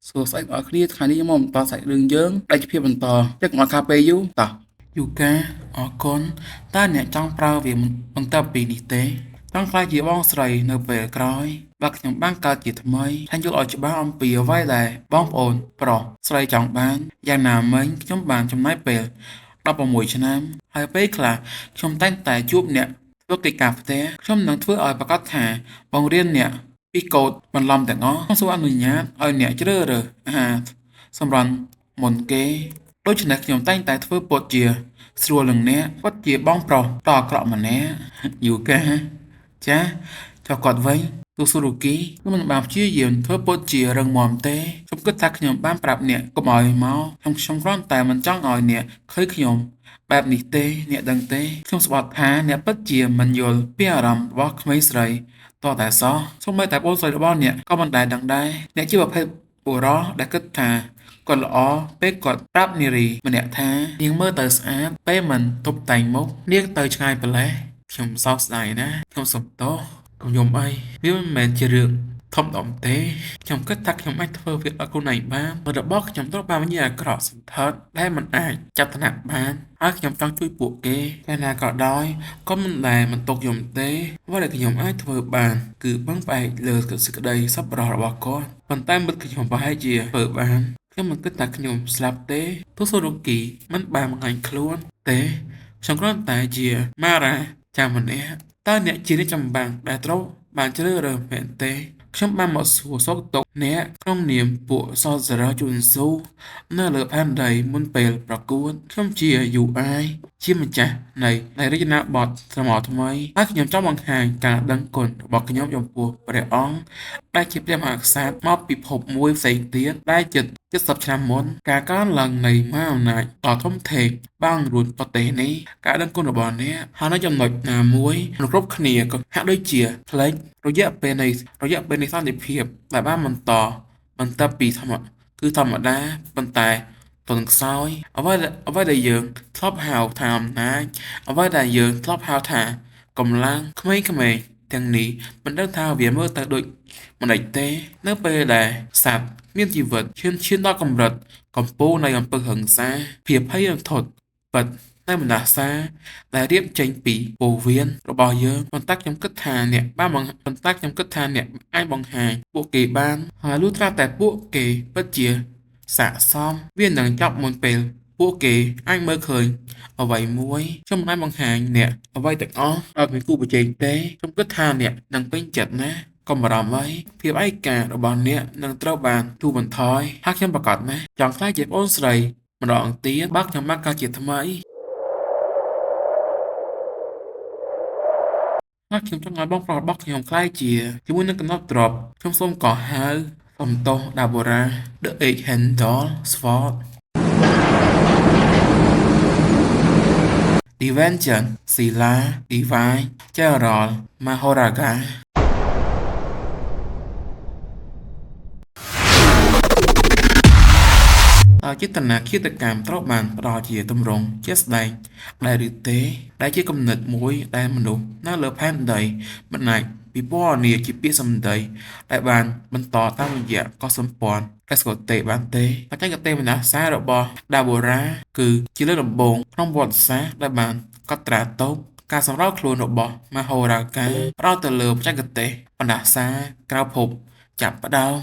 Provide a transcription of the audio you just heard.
សួស្តីបងប្អូនគ្នាថ្ងៃនេះមកបន្តសាច់រឿងយើងដែលជាភាពបន្តចឹកមកខាពេលយូតោះយូកាអរគុណតើអ្នកចង់ប្រើវាបន្តពីនេះទេចង់ខ្លាចជាបងស្រីនៅពេលក្រោយបើខ្ញុំបានកើតជាថ្មីថាយល់ឲ្យច្បាស់អំពីអ្វីដែលបងប្អូនប្រុសស្រីចង់បានយ៉ាងណាមិញខ្ញុំបានចំណាយពេល16ឆ្នាំហើយពេលខ្លះខ្ញុំតែងតែជួបអ្នកធ្វើកិច្ចការផ្ទះខ្ញុំនឹងធ្វើឲ្យប្រកាសថាបង្រៀនអ្នកពីកូដបន្លំទាំងអស់សូមអនុញ្ញាតឲ្យអ្នកជ្រើសរើសអាហារសម្រន់មុនគេដូច្នេះខ្ញុំតែងតែធ្វើពុតជាស្រួលនឹងអ្នកពុតជាបងប្រុសដ៏អាក្រក់ម្នាក់យូកាចាចុះគាត់វិញទូស៊ូរូគីខ្ញុំមិនបានព្យាយាមធ្វើពុតជារឹងមាំទេខ្ញុំគិតថាខ្ញុំបានប្រាប់អ្នកកុំឲ្យមកខ្ញុំគ្រាន់តែមិនចង់ឲ្យអ្នកឃើញខ្ញុំបែបនេះទេអ្នកដឹងទេខ្ញុំស្បត់ថាអ្នកពិតជាមិនយល់ពីអារម្មណ៍របស់ក្មេងស្រីតតែសោះសូម្បីតែបងស្រីរបស់អ្នកក៏មិនដែលដឹងដែរអ្នកជាប្រភេទបុរសដែលគិតថាគាត់ល្អពេលគាត់ប្រាប់នារីម្នាក់ថានាងមើលទៅស្អាតពេលមិនតុបតែងមុខនាងទៅឆ្ងាយប្រឡេះខ្ញុំសោកស្ដាយណាស់ខ្ញុំសុំទោសកុំយំអីវាមិនមែនជារឿងធំដុំទេខ្ញុំគិតថាខ្ញុំអាចធ្វើវាឲ្យខ្លួនឯងបានរបស់ខ្ញុំត្រូវបានវិញ្ញាណអាក្រក់សន្ធឹកដែលមិនអាចចាប់ថ្នាក់បានហើយខ្ញុំចង់ជួយពួកគេតែណាក៏ដោយក៏មិនដែលមិនទុកយំទេអ្វីដែលខ្ញុំអាចធ្វើបានគឺពឹងផ្អែកលើសេចក្តីសប្បុរសរបស់គាត់ប៉ុន្តែមិត្តខ្ញុំប្រហែលជាធ្វើបានខ្ញុំមិនគិតថាខ្ញុំស្លាប់ទេទោះសូរូគីមិនបានបង្ហាញខ្លួនទេខ្ញុំគ្រាន់តែជាម៉ារ៉ាចាំម្នាក់តើអ្នកជាអ្នកចម្បាំងដែលត្រូវបានជ្រើសរើសមែនទេខ្ញុំបានមកសួរសុខទុក្ខអ្នកក្នុងនាមពួកសរសរជូនស៊ូនៅលើផែនដីមុនពេលប្រកួតខ្ញុំជា UI ជាម្ចាស់នៃរចនាបថស្រមោលថ្មីហើយខ្ញុំចង់បង្ហាញការដឹងគុណរបស់ខ្ញុំចំពោះព្រះអង្គដែលជាព្រះមហាក្សត្រមកពីភពមួយផ្សេងទៀតដែលជិត70ឆ្នាំមុនការកើនឡើងនៃមហាអំណាចដ៏ធំធេងបានរួចប្រទេសនេះការដឹងគុណរបស់អ្នកហើយនៅចំណុចណាមួយគ្រប់គ្នាក៏ហាក់ដូចជាផ្លេចរយៈពេលនៃសន្តិភាពដែលបានបន្តពីធម្មតាប៉ុន្តែទន់ខ្សោយអ្វីដែលយើងធ្លាប់ហៅថាអំណាចអ្វីដែលយើងធ្លាប់ហៅថាកម្លាំងក្មេងៗទាំងនេះមិនដឹងថាវាមើលទៅដូចម្តេចទេនៅពេលដែលសត្វមានជីវិតឈានដល់កម្រិតកំពូលនៃអំពើហិង្សាភាពភ័យរន្ធត់ពិតតែបណ្ដាសាដែលរៀបចេញពីពោះវៀនរបស់យើងប៉ុន្តែខ្ញុំគិតថាអ្នកអាចបង្ហាញពួកគេបានហើយលុះត្រាតែពួកគេពិតជាស័ក្តិសមវានឹងចប់មុនពេលពួកគេអាចមើលឃើញអ្វីមួយខ្ញុំមិនអាចបង្ហាញអ្នកអ្វីទាំងអស់ឲ្យមានគូប្រជែងទេខ្ញុំគិតថាអ្នកនឹងពេញចិត្តណាកុំបារម្ភអីភាពឯការបស់អ្នកនឹងត្រូវបានទូបន្ថយហើយខ្ញុំប្រកាសណាស់ចង់ខ្លាចជាប្អូនស្រីម្ដងទៀតបើខ្ញុំបានកើតជាថ្មីហើយខ្ញុំចង់ឲ្យបងប្រុសរបស់ខ្ញុំខ្លាយជាមួយនឹងកំណត់ទ្របខ្ញុំសូមកោះហៅសំទោសដាបូរ៉ា The Eight Handle Sword Divention Sila Divine Gerald Mahoragaចេតនាឃាតកម្មត្រូវបានផ្ដល់ជាទម្រង់ជាក់ស្ដែងដែលឬទេដែលជាគំនិតមួយដែលមនុស្សនៅលើផែនដីមិនអាចពិពណ៌នាជាពាក្យសម្ដីដែលបានបន្តតាមរយៈកសម្ព័ន្ធកសិកតេបានទេបច្ចេកទេសបណ្ដាសារបស់ដាបូរ៉ាគឺជាលើកដំបូងក្នុងប្រវត្តិសាស្ត្រដែលបានកត់ត្រាទុកការសម្របខ្លួនរបស់មហោរាកាផ្ដោតទៅលើបច្ចេកទេសបណ្ដាសាក្រៅភពចាប់ផ្ដើម